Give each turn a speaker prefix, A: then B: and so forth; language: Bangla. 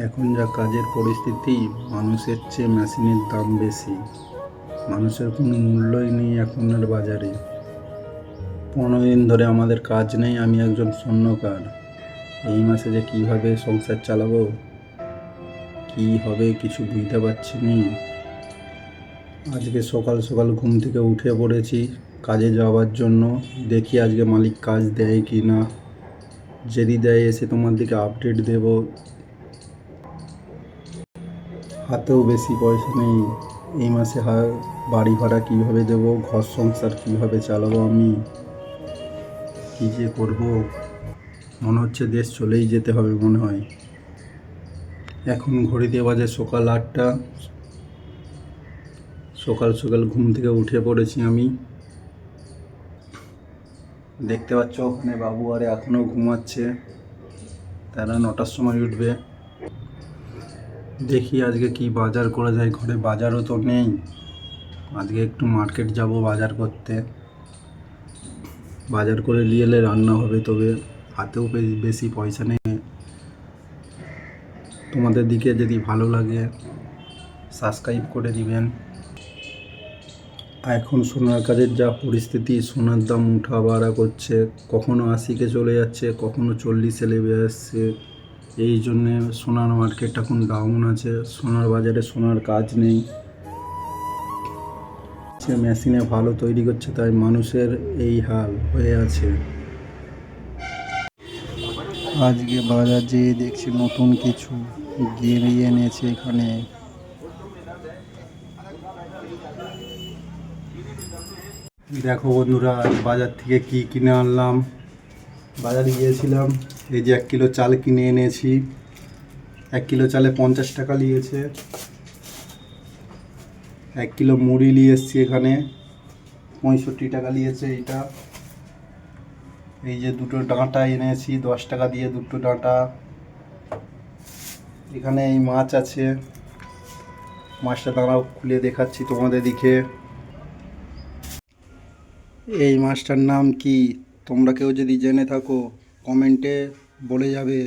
A: এখন যা কাজের পরিস্থিতি, মানুষের চেয়ে মেশিনের দাম বেশি। মানুষের কোনো মূল্যই নেই এখনের বাজারে। 15 দিন ধরে আমাদের কাজ নেই, আমি একজন শূন্যকার। এই মাসে যে কীভাবে সংসার চালাবো, কি হবে কিছু বুঝতে পারছি না। আজকে সকাল সকাল ঘুম থেকে উঠে পড়েছি কাজে যাওয়ার জন্য। দেখি আজকে মালিক কাজ দেয় কি না। যদি দেয় এসে তোমার দিকে আপডেট দেব। হাতেও বেশি পয়সা নেই। এই মাসে বাড়ি ভাড়া কীভাবে দেবো, ঘর সংসার কীভাবে চালাবো, আমি কী যে করবো। মনে হচ্ছে দেশ চলেই যেতে হবে মনে হয়। এখন ঘড়িতে বাজে সকাল 8টা। সকাল সকাল ঘুম থেকে উঠে পড়েছি আমি। দেখতে পাচ্ছ ওখানে বাবু আরে এখনও ঘুমাচ্ছে, তারা 9টার সময় উঠবে। দেখি আজকে কি বাজার করা যায়, ঘরে বাজারও তো নেই। আজকে একটু মার্কেট যাব বাজার করতে। বাজার করে নিয়ে এলে রান্না হবে, তবে হাতেও বেশি পয়সা নেই। তোমাদের দিকে যদি ভালো লাগে সাবস্ক্রাইব করে দিবেন। এখন সোনার কাজের যা পরিস্থিতি, সোনার দাম উঠা বাড়া করছে, কখনো 80-কে চলে যাচ্ছে, কখনো 40-এ নেমে আসছে। এই জন্যে সোনার মার্কেট এখন ডাউন আছে। সোনার বাজারে সোনার কাজ নেই। সে মেশিনে ভালো তৈরি করছে, তাই মানুষের এই হাল হয়ে আছে। আজকে বাজার যেয়ে দেখছি নতুন কিছু গিয়ে এনেছে এখানে। দেখো বন্ধুরা, বাজার থেকে কি কিনে আনলাম। বাজারে গিয়েছিলাম, এই যে 1 কিলো চাল কিনে এনেছি। 1 কিলো চালে 50 টাকা নিয়েছে। 1 কিলো মুড়ি নিয়ে এসছি এখানে, 65 টাকা নিয়েছে এইটা। এই যে দুটো ডাঁটা এনেছি 10 টাকা দিয়ে, দুটো ডাঁটা। এখানে এই মাছ আছে, মাছটা দাঁড়াও খুলে দেখাচ্ছি তোমাদের দিকে। এই মাছটার নাম কি, তোমরা কেউ যদি জেনে থাকো কমেন্টে বলে যাবে।